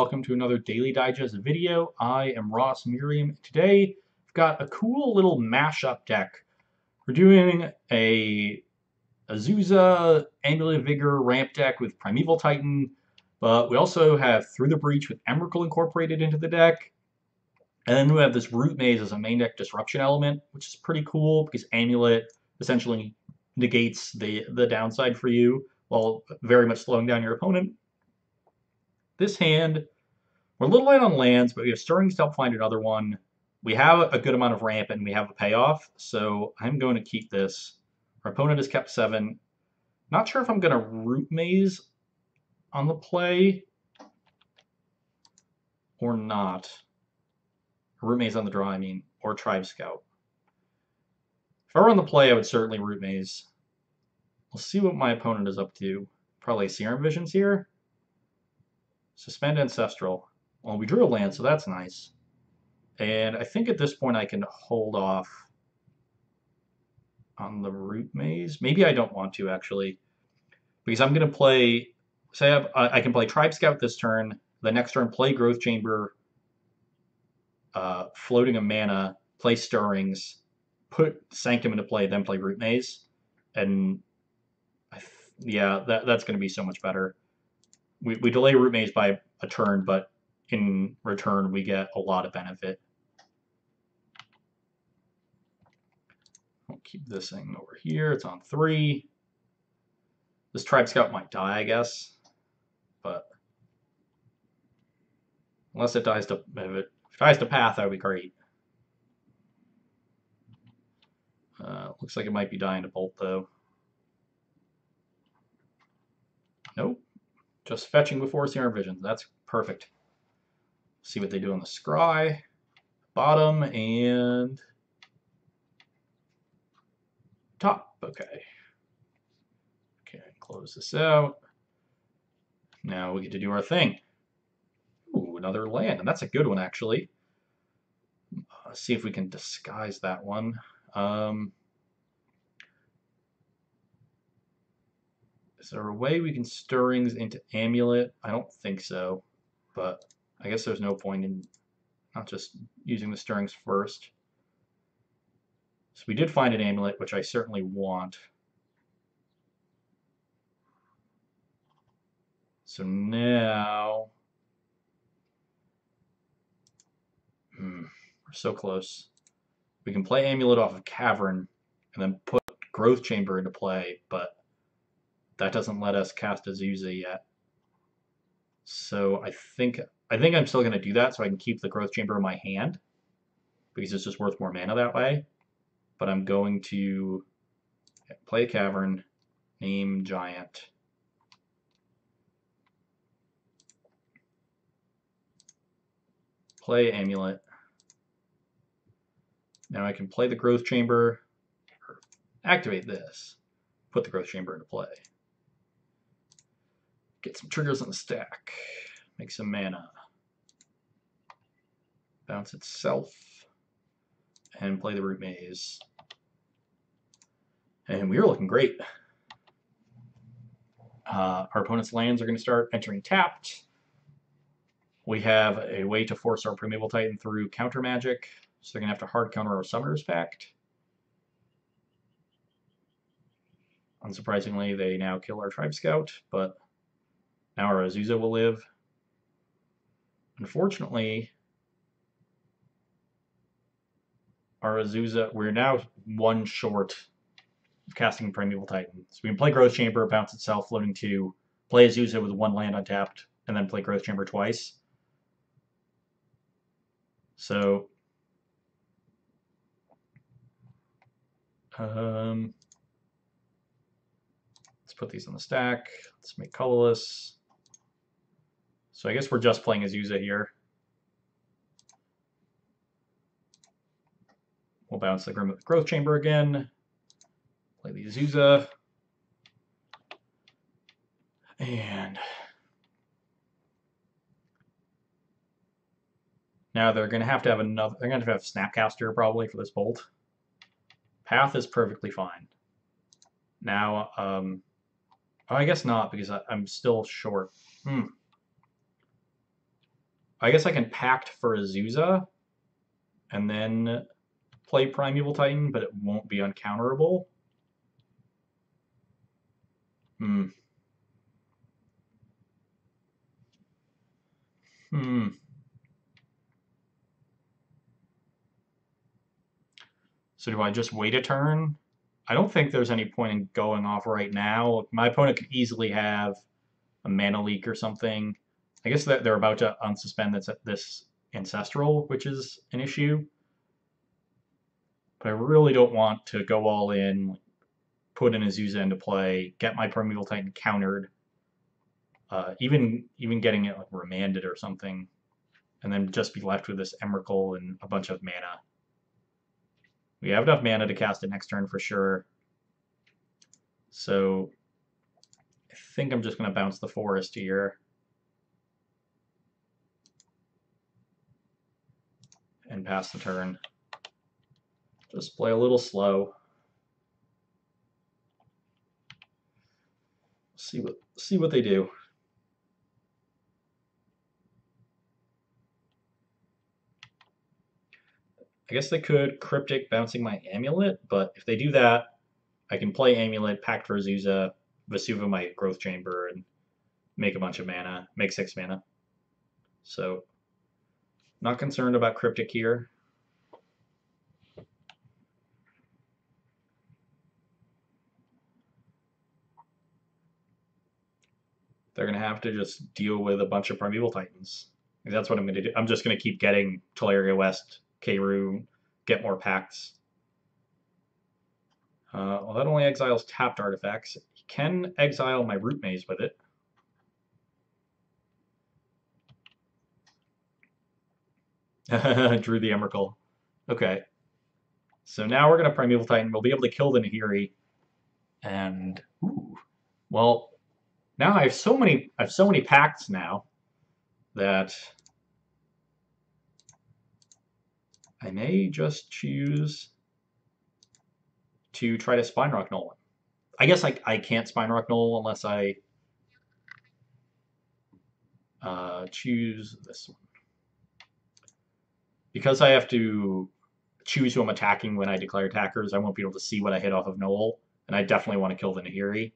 welcome to another Daily Digest video. I am Merriam. Today, I've got a cool little mashup deck. We're doing a Azusa Amulet Vigor ramp deck with Primeval Titan, but we also have Through the Breach with Emrakul incorporated into the deck. And then we have this Root Maze as a main deck disruption element, which is pretty cool because Amulet essentially negates the downside for you while very much slowing down your opponent. This hand, we're a little light on lands, but we have Stirrings to help find another one. We have a good amount of ramp, and we have a payoff, so I'm going to keep this. Our opponent has kept 7. Not sure if I'm going to Root Maze on the play or not. Root Maze on the draw, I mean, or Tribe Scout. If I were on the play, I would certainly Root Maze. We'll see what my opponent is up to. Probably Serum Visions here. Suspend Ancestral. Well, we drew a land, so that's nice. And I think at this point I can hold off on the Root Maze. Maybe I don't want to, actually. Because I'm going to play... Say I can play Tribe Scout this turn. The next turn, play Growth Chamber, floating a mana, play Stirrings, put Sanctum into play, then play Root Maze. And yeah, that's going to be so much better. We delay Root Maze by a turn, but in return we get a lot of benefit. I'll keep this thing over here. It's on 3. This Tribe Scout might die, I guess, but unless it dies to if it dies to Path, that would be great. Looks like it might be dying to Bolt though. Nope. Just fetching before Serum Visions. That's perfect. See what they do on the scry. Bottom and top. Okay. Okay, close this out. Now we get to do our thing. Ooh, another land, and that's a good one actually. Let's see if we can disguise that one. Is there a way we can Stirrings into Amulet? I don't think so, but I guess there's no point in not just using the Stirrings first. So we did find an Amulet, which I certainly want. So now... we're so close. We can play Amulet off of Cavern and then put Growth Chamber into play, but that doesn't let us cast Azusa yet. So I think I'm still going to do that so I can keep the Growth Chamber in my hand because it's just worth more mana that way. But I'm going to play Cavern, name Giant. Play Amulet. Now I can play the Growth Chamber, or activate this, put the Growth Chamber into play. Get some triggers on the stack, make some mana, bounce itself, and play the Root Maze. And we are looking great. Our opponent's lands are going to start entering tapped. We have a way to force our Primeval Titan through counter magic, so they're going to have to hard counter our Summoner's Pact. Unsurprisingly, they now kill our Tribe Scout, but now our Azusa will live. Unfortunately, our Azusa, we're now 1 short of casting Primeval Titan. So we can play Growth Chamber, bounce itself, floating 2, play Azusa with 1 land untapped, and then play Growth Chamber twice. So, let's put these on the stack. Let's make colorless. So I guess we're just playing Azusa here. We'll bounce the Growth Chamber again. Play the Azusa. And now they're going to have another. They're going to have Snapcaster probably for this bolt. Path is perfectly fine. Now, oh, I guess not because I'm still short. I guess I can Pact for Azusa and then play Primeval Titan, but it won't be uncounterable. Hmm. Hmm. So do I just wait a turn? I don't think there's any point in going off right now. My opponent could easily have a mana leak or something. I guess that they're about to unsuspend this ancestral, which is an issue. But I really don't want to go all in, put an Azusa into play, get my Primeval Titan countered, even getting it like remanded or something, and then just be left with this Emrakul and a bunch of mana. We have enough mana to cast it next turn for sure. So I think I'm just going to bounce the forest here. And pass the turn. Just play a little slow. See what they do. I guess they could Cryptic bouncing my Amulet, but if they do that, I can play Amulet, Pact for Azusa, Vesuva my Growth Chamber, and make a bunch of mana, make 6 mana. So, not concerned about Cryptic here. They're going to have to just deal with a bunch of Primeval Titans. That's what I'm going to do. I'm just going to keep getting Teleria West, Keiru, get more pacts. Well, that only exiles tapped artifacts. You can exile my Root Maze with it. Drew the Emrakul. Okay. So now we're going to Primeval Titan. We'll be able to kill the Nahiri. And, ooh. Well, now I have so many pacts now that I may just choose to try to Spine Rock Nolan. I guess I can't Spine Rock Null unless I choose this one. Because I have to choose who I'm attacking when I declare attackers, I won't be able to see what I hit off of Noel, and I definitely want to kill the Nahiri.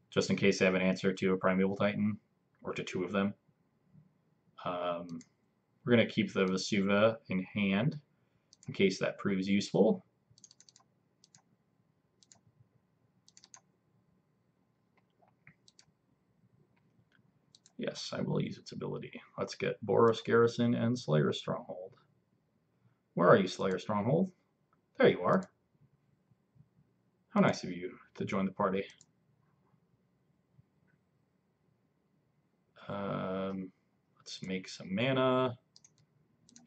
Just in case they have an answer to a Primeval Titan, or to 2 of them. We're going to keep the Vesuva in hand, in case that proves useful. Yes, I will use its ability. Let's get Boros Garrison and Slayer Stronghold. Where are you, Slayer Stronghold? There you are. How nice of you to join the party. Let's make some mana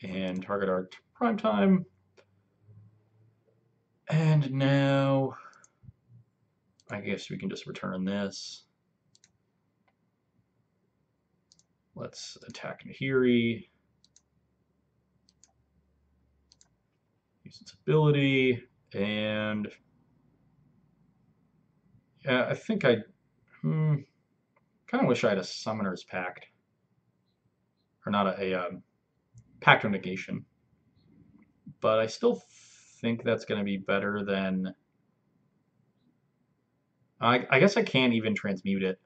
and target our prime time. And now I guess we can just return this. Let's attack Nahiri. Use its ability. And yeah, I think I kind of wish I had a Summoner's Pact. Or not a Pact of Negation. But I still think that's going to be better than... I guess I can't even transmute it.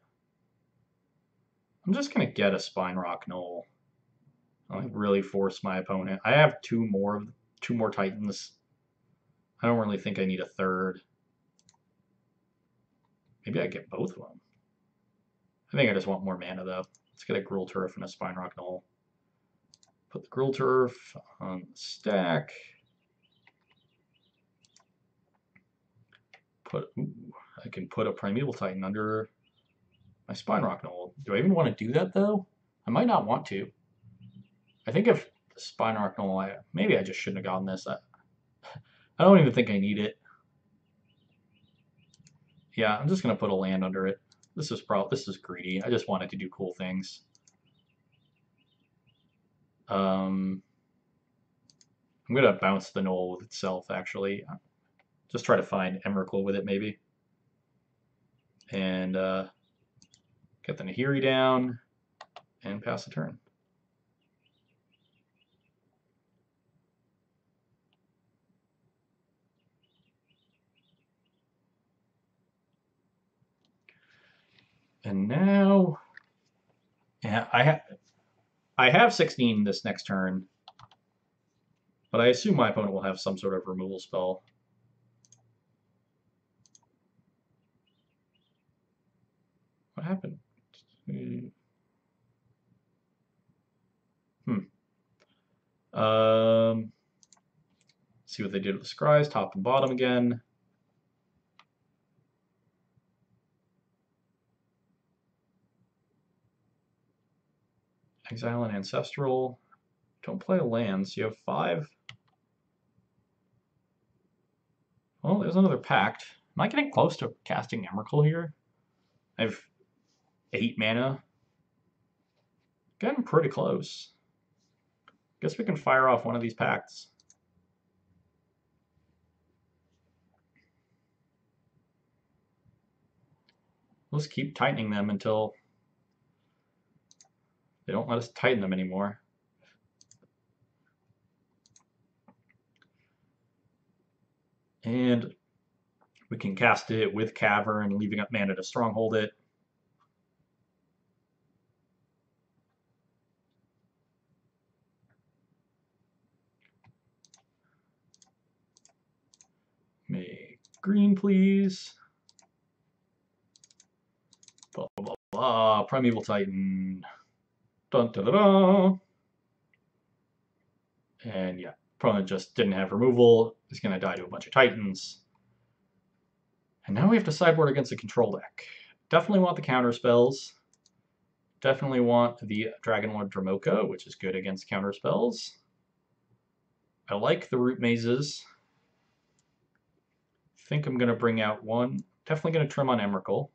I'm just going to get a Spine Rock Knoll. I'll really force my opponent. I have two more Titans. I don't really think I need a third. Maybe I get both of them. I think I just want more mana though. Let's get a Gruul Turf and a Spine Rock Knoll. Put the Gruul Turf on the stack. I can put a Primeval Titan under my Spine Rock Knoll. Do I even want to do that though? I might not want to. I think if the Spine Rock Knoll, maybe I just shouldn't have gotten this. I don't even think I need it. Yeah, I'm just gonna put a land under it. This is greedy. I just wanted to do cool things. I'm gonna bounce the Knoll with itself actually. Just try to find Emrakul with it maybe. And Get the Nahiri down and pass the turn. And now, yeah, I have 16 this next turn, but I assume my opponent will have some sort of removal spell. What happened? See what they did with the scries, top and bottom again. Exile and Ancestral. Don't play lands. You have 5. Well, there's another Pact. Am I getting close to casting Emrakul here? I have 8 mana. Getting pretty close. Guess we can fire off one of these Pacts. Let's keep tightening them until they don't let us tighten them anymore. And we can cast it with Cavern, leaving up mana to Stronghold it. Make green, please. Blah, blah, blah, blah. Primeval Titan. Dun, dun, dun, dun. And yeah, opponent just didn't have removal. He's going to die to a bunch of Titans. And now we have to sideboard against the control deck. Definitely want the counter spells. Definitely want the Dragonlord Dromoka, which is good against counter spells. I like the Root Mazes. Think I'm going to bring out one. Definitely going to trim on Emrakul.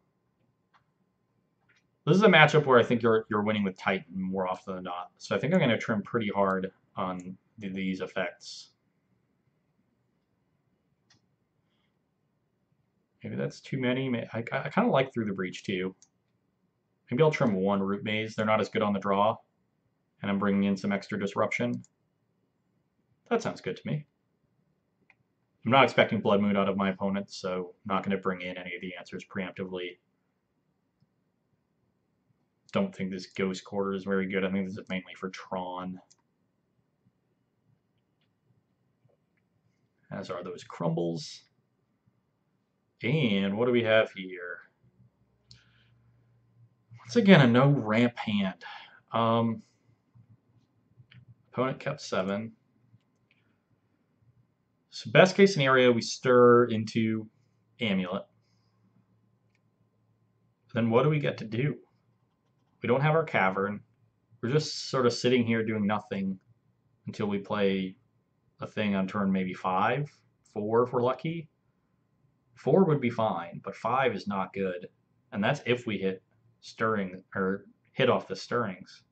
This is a matchup where I think you're winning with Titan more often than not. So I think I'm going to trim pretty hard on these effects. Maybe that's too many. I kind of like Through the Breach too. Maybe I'll trim one Root Maze. They're not as good on the draw. And I'm bringing in some extra disruption. That sounds good to me. I'm not expecting Blood Moon out of my opponent, so I'm not going to bring in any of the answers preemptively. Don't think this Ghost Quarter is very good. I think this is mainly for Tron. As are those Crumbles. And what do we have here? Once again, a no ramp hand. Opponent kept 7. So best case scenario, we stir into Amulet. Then what do we get to do? We don't have our Cavern. We're just sort of sitting here doing nothing until we play a thing on turn maybe 5, 4 if we're lucky. 4 would be fine, but 5 is not good. And that's if we hit stirring or hit off the stirrings.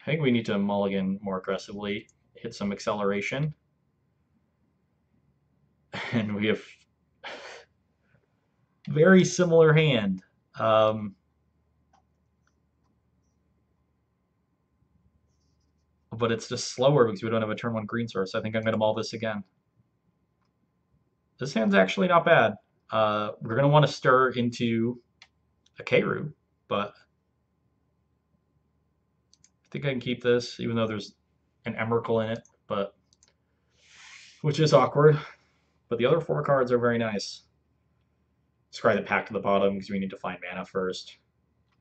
I think we need to mulligan more aggressively, hit some acceleration. And we have very similar hand. But it's just slower because we don't have a turn 1 green source. I think I'm going to mull this again. This hand's actually not bad. We're going to want to stir into a Keiru, but I think I can keep this, even though there's an Emrakul in it, but which is awkward. But the other 4 cards are very nice. Scry the Pact to the bottom because we need to find mana first.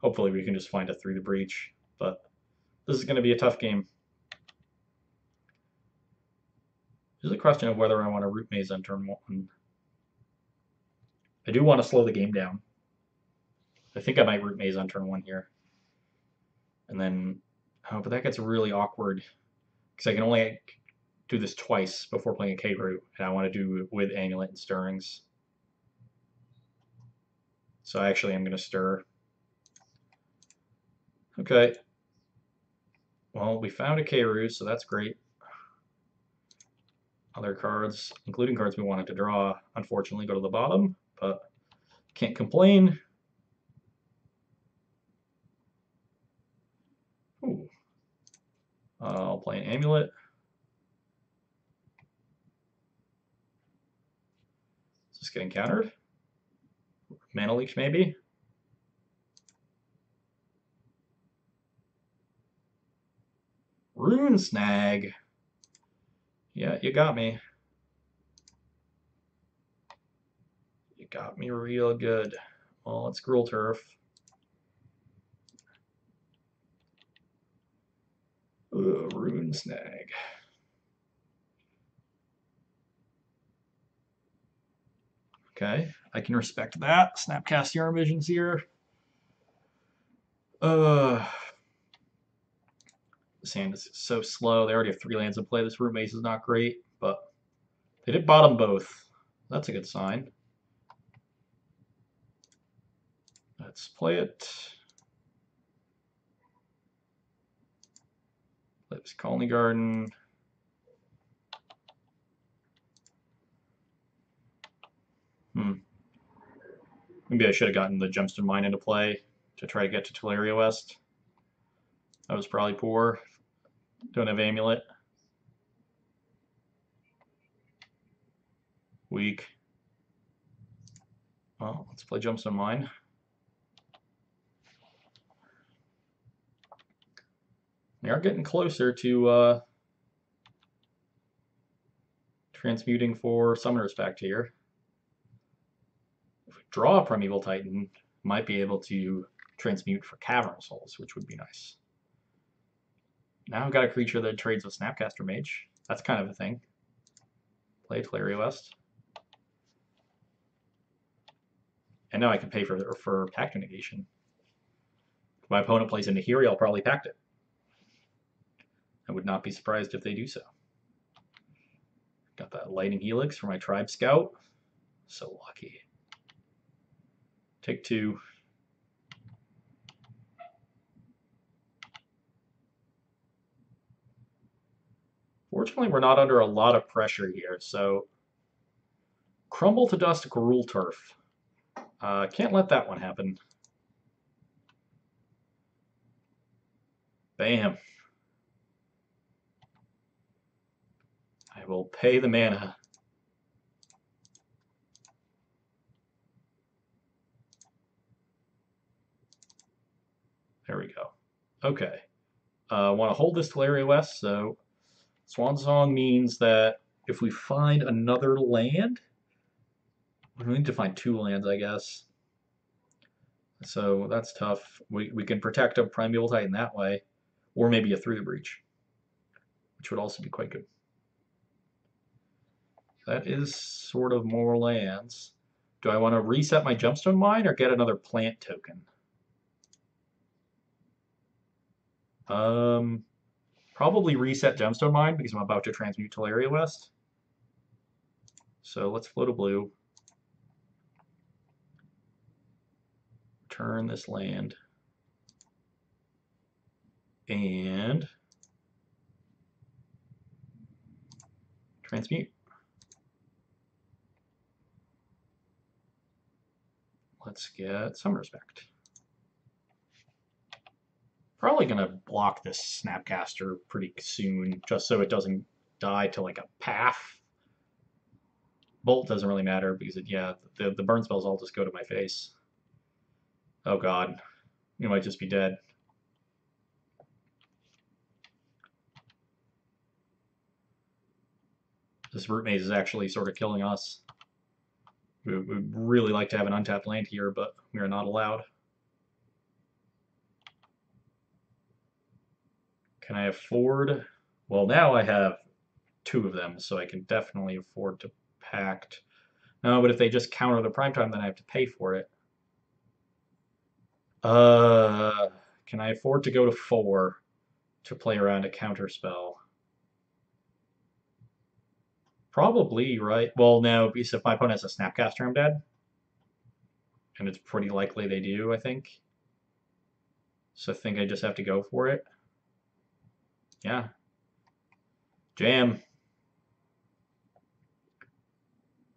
Hopefully we can just find a Through the Breach, but this is going to be a tough game. There's a question of whether I want to Root Maze on turn 1. I do want to slow the game down. I think I might Root Maze on turn 1 here. And then, oh, but that gets really awkward because I can only do this twice before playing a Keiru, and I want to do it with Amulet and Stirrings. So actually I'm going to stir. Okay. Well, we found a Keiru, so that's great. Other cards, including cards we wanted to draw, unfortunately go to the bottom, but can't complain. play an Amulet. Is this getting countered? Mana Leech, maybe? Rune Snag. Yeah, you got me. You got me real good. Well, it's Gruul Turf. Rune Snag. Okay, I can respect that. Snapcast Yarn Visions here. The sand is so slow. They already have 3 lands in play. This Root Mace is not great, but they did bottom both. That's a good sign. Let's play it. Play this Colony Garden. Maybe I should have gotten the Gemstone Mine into play to try to get to Teleria West. That was probably poor. Don't have Amulet. Weak. Well, let's play Gemstone Mine. We are getting closer to transmuting for Summoner's Pact here. If we draw a Primeval Titan, might be able to transmute for Cavernous Souls, which would be nice. Now I've got a creature that trades with Snapcaster Mage. That's kind of a thing. Play Teleria West. And now I can pay for Pact Negation. If my opponent plays into Nahiri, I'll probably Pact it. I would not be surprised if they do so. Got that Lightning Helix for my Tribe Scout. So lucky. Take 2. Fortunately, we're not under a lot of pressure here, so Crumble to Dust Gruul Turf. Can't let that one happen. Bam. I will pay the mana. There we go. Okay. Want to hold this Teleria West, so Swan Song means that if we find another land, we need to find 2 lands, I guess. So that's tough. We can protect a Primeval Titan that way, or maybe a Through the Breach, which would also be quite good. That is sort of more lands. Do I want to reset my Gemstone Mine or get another plant token? Probably reset Gemstone Mine because I'm about to transmute Teleria West. So let's float a blue. Turn this land. And transmute. Let's get Summoner's Pact. Probably going to block this Snapcaster pretty soon, just so it doesn't die to like a path. Bolt doesn't really matter because the burn spells all just go to my face. Oh god, you might just be dead. This Root Maze is actually sort of killing us. We'd really like to have an untapped land here, but we are not allowed. Can I afford? Well, now I have 2 of them, so I can definitely afford to Pact. No, but if they just counter the primetime, then I have to pay for it. Can I afford to go to 4 to play around a counter spell? Probably, right? Well, no, because if my opponent has a Snapcaster, I'm dead. And it's pretty likely they do, I think. So I think I just have to go for it. Yeah. Jam.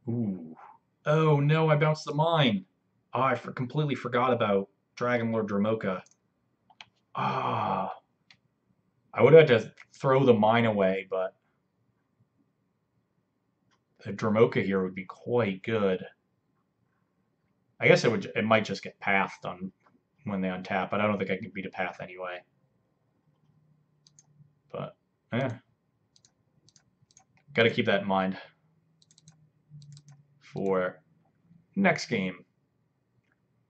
Ooh. Oh, no, I bounced the mine. Oh, I completely forgot about Dragon Lord Dramoka. Ah. I would have to throw the mine away, but the Dramoka here would be quite good. I guess it might just get pathed on when they untap, but I don't think I can beat a path anyway. But got to keep that in mind for next game.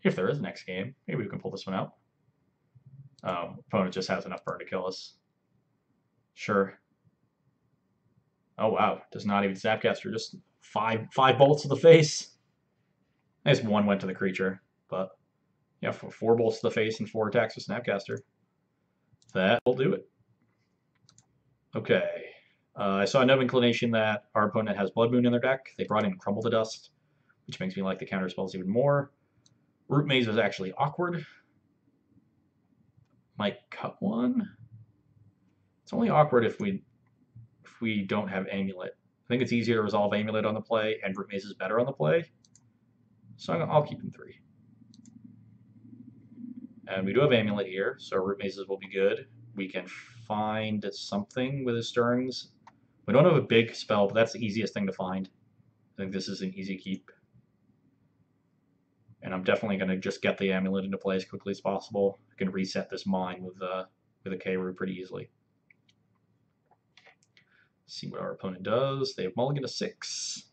If there is next game, maybe we can pull this one out. Opponent just has enough burn to kill us. Sure. Oh wow, does not even Snapcaster, just five bolts to the face. I guess one went to the creature, but yeah, 4 bolts to the face and 4 attacks with Snapcaster. That will do it. Okay. I saw no inclination that our opponent has Blood Moon in their deck. They brought in Crumble to Dust, which makes me like the counter spells even more. Root Maze is actually awkward. Might cut one. It's only awkward if we don't have Amulet. I think it's easier to resolve Amulet on the play, and Root Maze is better on the play. So I'll keep them 3. And we do have Amulet here, so Root Mazes will be good. We can find something with his Stirrings. We don't have a big spell, but that's the easiest thing to find. I think this is an easy keep. And I'm definitely going to just get the Amulet into play as quickly as possible. I can reset this mine with a K-Root pretty easily. See what our opponent does. They have mulligan to 6.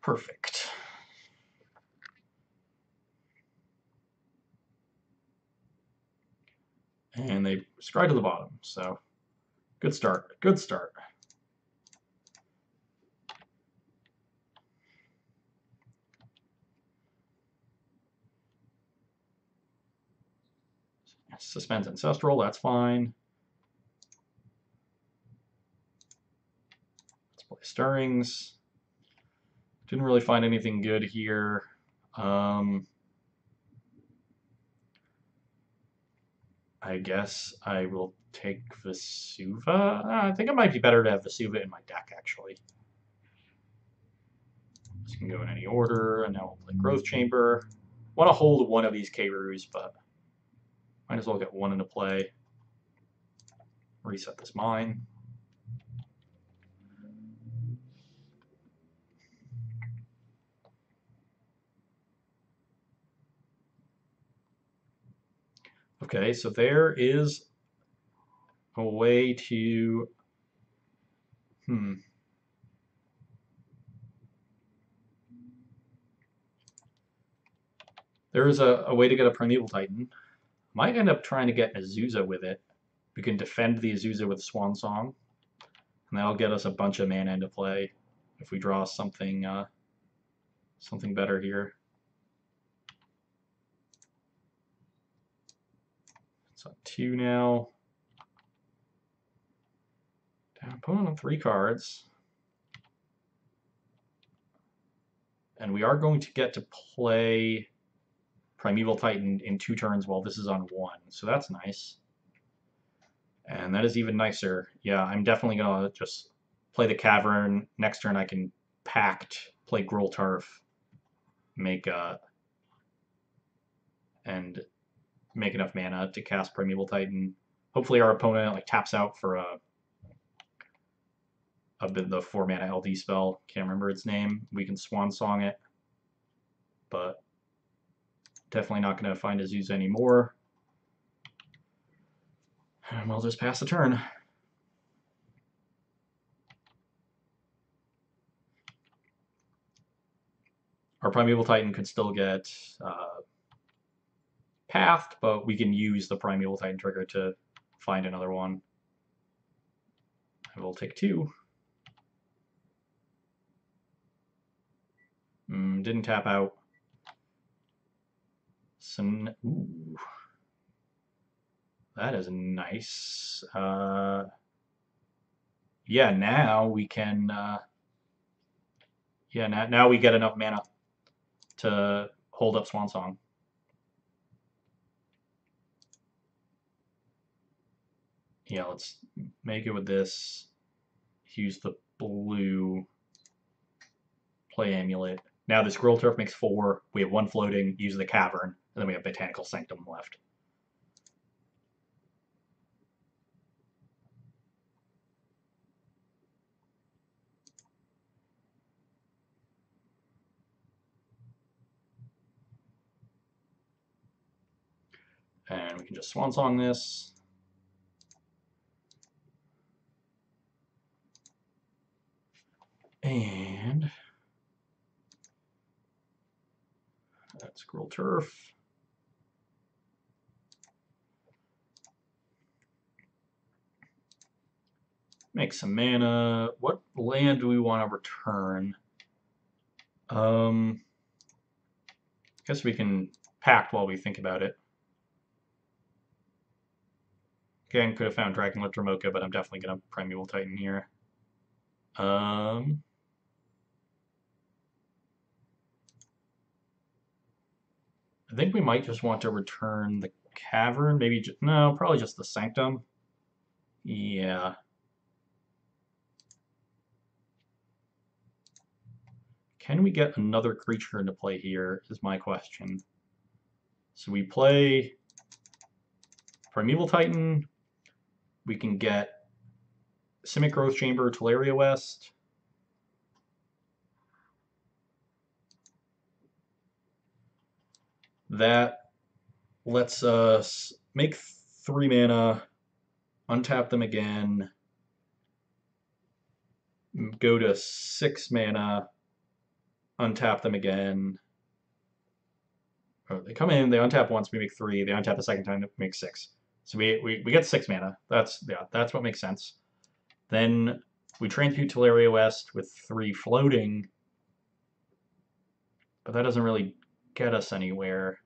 Perfect. And they scry to the bottom, so good start. Good start. Suspends Ancestral, that's fine. Let's play Stirrings. Didn't really find anything good here. I guess I will take Vesuva. I think it might be better to have Vesuva in my deck, actually. This can go in any order, and now we'll play Growth Chamber. Want to hold one of these K-Roos, but might as well get one into play. Reset this mine. Okay, so there is a way to... There is a way to get a Primeval Titan. Might end up trying to get Azusa with it. We can defend the Azusa with Swan Song, and that'll get us a bunch of mana into play if we draw something something better here. It's on 2 now. Down opponent on 3 cards. And we are going to get to play Primeval Titan in 2 turns while this is on 1. So that's nice. And that is even nicer. Yeah, I'm definitely going to just play the Cavern. Next turn I can Pact, play Gruul Turf, and make enough mana to cast Primeval Titan. Hopefully our opponent taps out for the 4 mana LD spell. Can't remember its name. We can Swan Song it, but definitely not going to find Azusa anymore. And we'll just pass the turn. Our Primeval Titan could still get pathed, but we can use the Primeval Titan trigger to find another one. I will take 2. Didn't tap out. Ooh. That is nice. Yeah, now we can... yeah, now we get enough mana to hold up Swan Song. Yeah, let's make it with this. Use the blue. Play Amulet. Now this Gruul Turf makes 4. We have 1 floating. Use the Cavern. And then we have Botanical Sanctum left. And we can just Swan Song this. And that's Squirrel Turf. Make some mana. What land do we want to return? I guess we can pact while we think about it. Again, could have found Dragonlet Dromoka, but I'm definitely going to Primeval Titan here. I think we might just want to return the Cavern. Maybe, no, probably just the Sanctum. Yeah. Can we get another creature into play here, is my question. So we play Primeval Titan. We can get Simic Growth Chamber, Teleria West. That lets us make 3 mana, untap them again, go to 6 mana, untap them again. Oh, they come in, they untap once, we make 3. They untap the second time, we make 6. So we get 6 mana. That's what makes sense. Then we transmute Teleria West with 3 floating, but that doesn't really get us anywhere.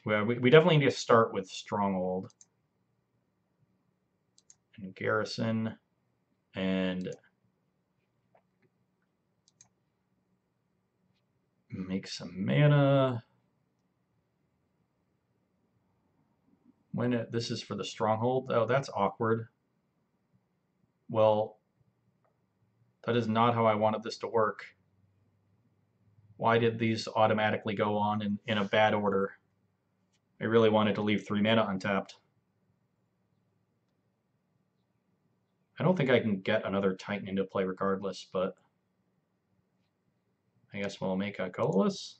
We definitely need to start with Stronghold and Garrison and make some mana. This is for the Stronghold. Oh, that's awkward. Well, that is not how I wanted this to work. Why did these automatically go on in a bad order? I really wanted to leave 3 mana untapped. I don't think I can get another Titan into play regardless, but I guess we'll make a colorless.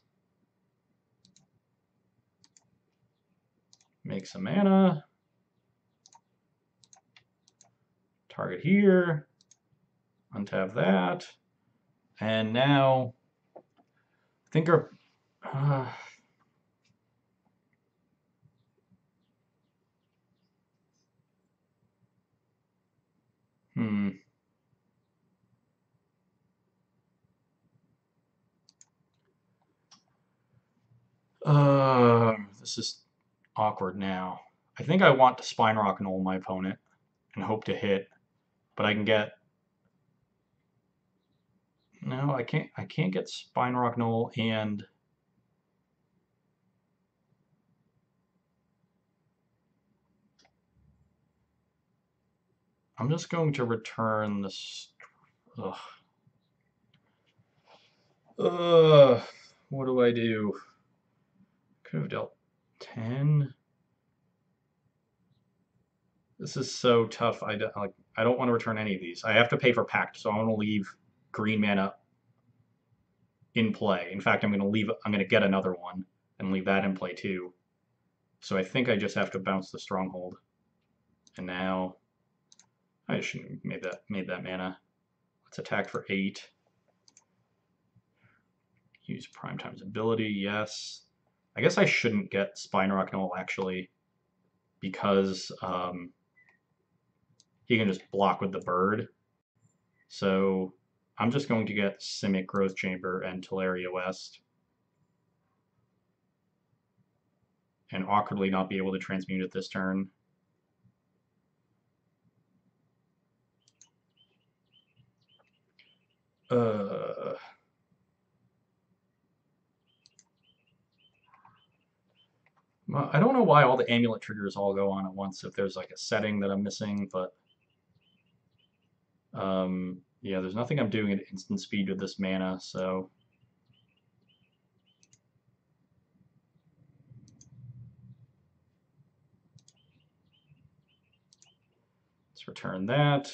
Make some mana. Target here. Untap that. And now, I think our... This is awkward now. I think I want to Spine Rock Knoll my opponent and hope to hit, but I can get... No, I can't get Spine Rock Knoll and... I'm just going to return this... What do I do? Could have dealt 10. This is so tough. I don't want to return any of these. I have to pay for Pact, so I'm going to leave green mana in play. In fact, I'm going to get another one and leave that in play too. So I think I just have to bounce the Stronghold. And now I shouldn't have made that mana. Let's attack for 8. Use Primetime's ability, yes. I guess I shouldn't get Spine Rock Knoll actually, because he can just block with the bird. So I'm just going to get Simic Growth Chamber and Teleria West. And awkwardly not be able to transmute it this turn. I don't know why all the Amulet triggers all go on at once, if there's like a setting that I'm missing, but yeah, there's nothing I'm doing at instant speed with this mana, so let's return that.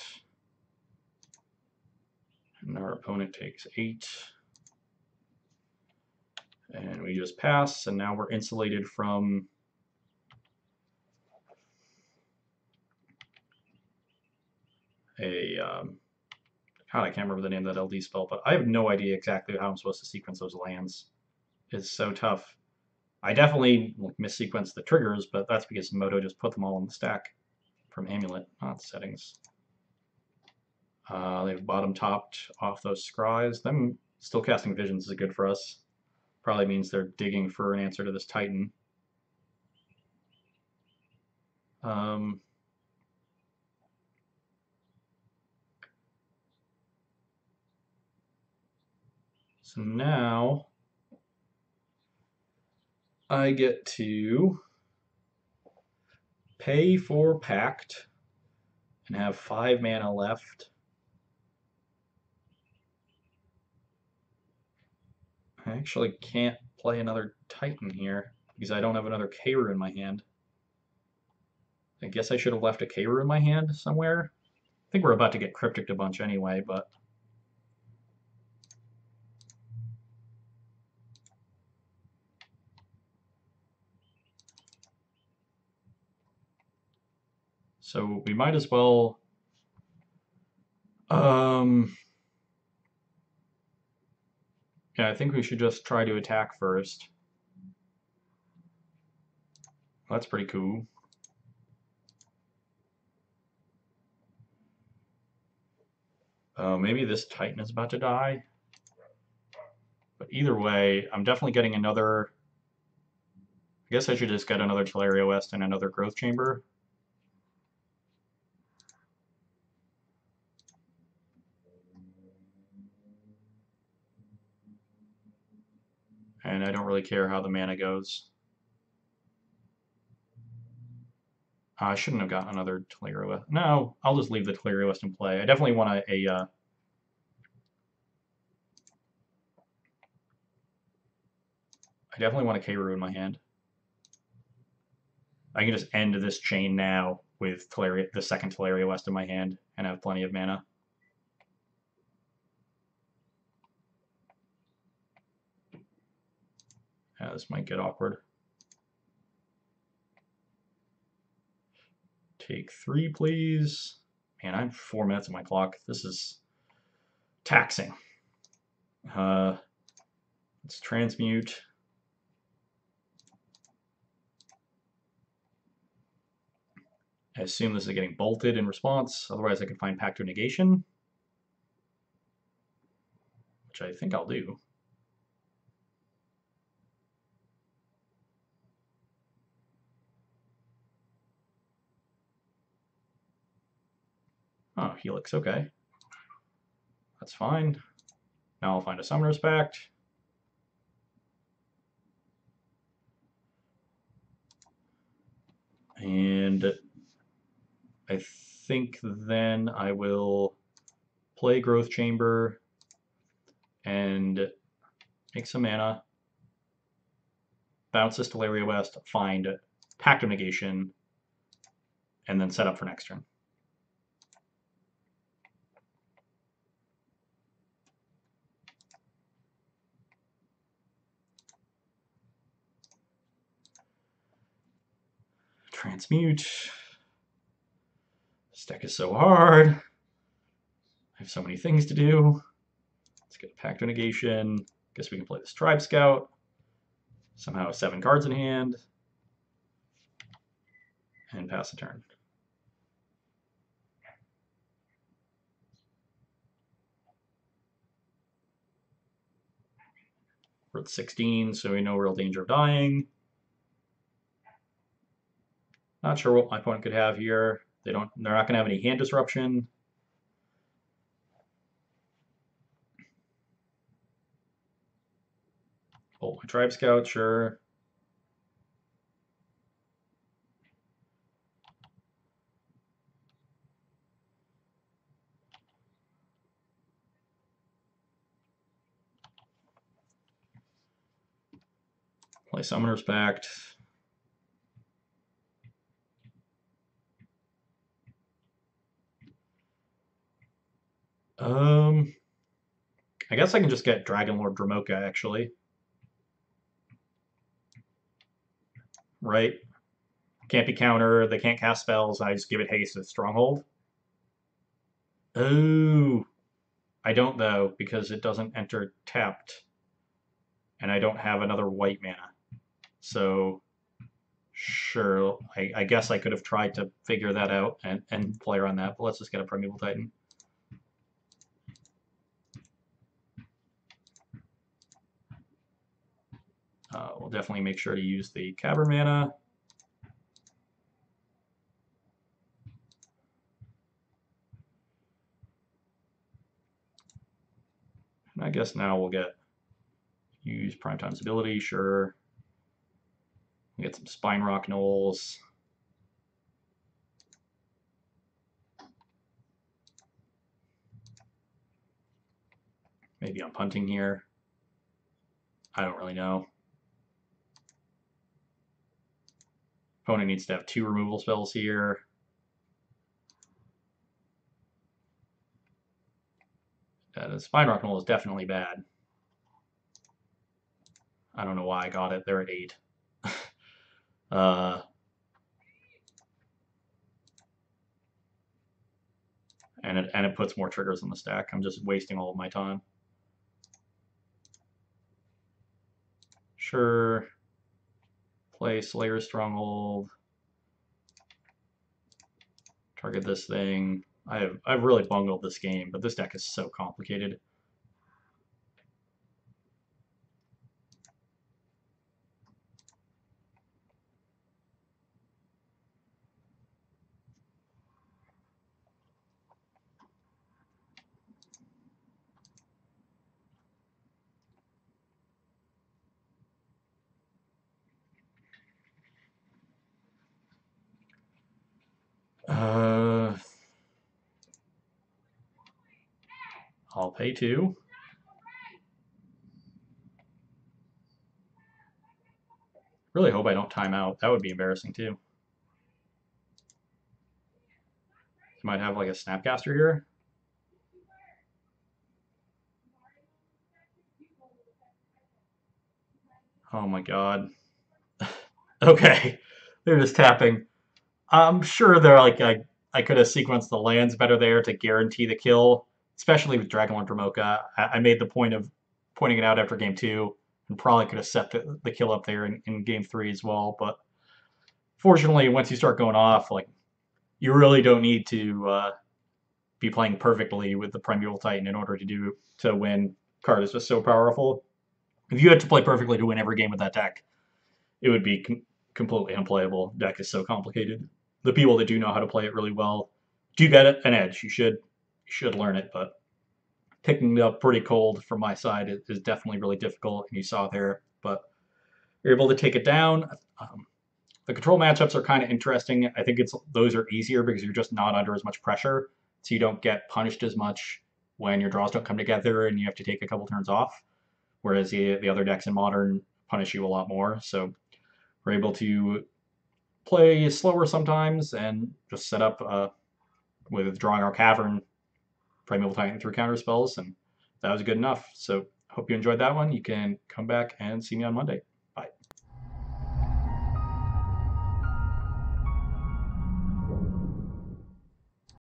And our opponent takes 8. And we just pass, and now we're insulated from God, I can't remember the name of that LD spell, but I have no idea exactly how I'm supposed to sequence those lands. It's so tough. I definitely missequenced the triggers, but that's because Moto just put them all in the stack from Amulet, not settings. They've bottom topped off those scries. Them still casting visions is good for us. Probably means they're digging for an answer to this Titan. So now I get to pay for Pact and have 5 mana left. I actually can't play another Titan here because I don't have another Kairu in my hand. I guess I should have left a Kairu in my hand somewhere. I think we're about to get Cryptic a bunch anyway, but... So we might as well... Yeah, I think we should just try to attack first. That's pretty cool. Maybe this Titan is about to die. But either way, I'm definitely getting another... I guess I should just get another Teleria West and another Growth Chamber. And I don't really care how the mana goes. I shouldn't have gotten another Teleria West. No, I'll just leave the Teleria West in play. I definitely want I definitely want a Kairu in my hand. I can just end this chain now with the second Teleria West in my hand and have plenty of mana. Yeah, this might get awkward. Take 3, please. Man, I have 4 minutes on my clock. This is taxing. Let's transmute. I assume this is getting bolted in response. Otherwise, I could find Pact of Negation, which I think I'll do. Oh, Helix, okay. That's fine. Now I'll find a Summoner's Pact. And I think then I will play Growth Chamber and make some mana, bounce this Teleria West, find Pact of Negation, and then set up for next turn. Transmute. This deck is so hard. I have so many things to do. Let's get Pact of Negation. Guess we can play this Tribe Scout. Somehow 7 cards in hand. And pass the turn. We're at 16, so we no real danger of dying. Not sure what my opponent could have here. They're not going to have any hand disruption. Oh, my Tribe Scout, sure. Play Summoner's Pact. I guess I can just get Dragon Lord Dramoka, actually. Right? Can't be countered, they can't cast spells, I just give it haste with Stronghold. Oh, I don't though, because it doesn't enter tapped, and I don't have another white mana. So sure, I guess I could have tried to figure that out and play around that, but let's just get a Primeval Titan. We'll definitely make sure to use the Cavern mana. And I guess now we'll use Primetime's ability, sure. We'll get some Spine Rock Knolls. Maybe I'm punting here. I don't really know. Opponent needs to have 2 removal spells here. The Spine Rock Knoll is definitely bad. I don't know why I got it. They're at 8. And it puts more triggers on the stack. I'm just wasting all of my time. Sure. Play Slayer's Stronghold. Target this thing. I've really bungled this game, but this deck is so complicated. I'll pay 2. Really hope I don't time out. That would be embarrassing too. Might have like a Snapcaster here. Oh my god. Okay. They're just tapping. I'm sure they're like I could have sequenced the lands better there to guarantee the kill, especially with Dragonlord Dromoka. I made the point of pointing it out after game 2 and probably could have set the kill up there in game 3 as well. But fortunately, once you start going off, like you really don't need to be playing perfectly with the Primeval Titan in order to win. Card is just so powerful. If you had to play perfectly to win every game with that deck, it would be completely unplayable. Deck is so complicated. The people that do know how to play it really well do get an edge. You should learn it, but picking it up pretty cold from my side is definitely really difficult, and you saw there. But you're able to take it down. The control matchups are kind of interesting. I think those are easier because you're just not under as much pressure, so you don't get punished as much when your draws don't come together and you have to take a couple turns off. Whereas the other decks in Modern punish you a lot more. So we're able to play slower sometimes and just set up with drawing our Cavern, Primeval Titan through counter spells, and that was good enough. So hope you enjoyed that one. You can come back and see me on Monday.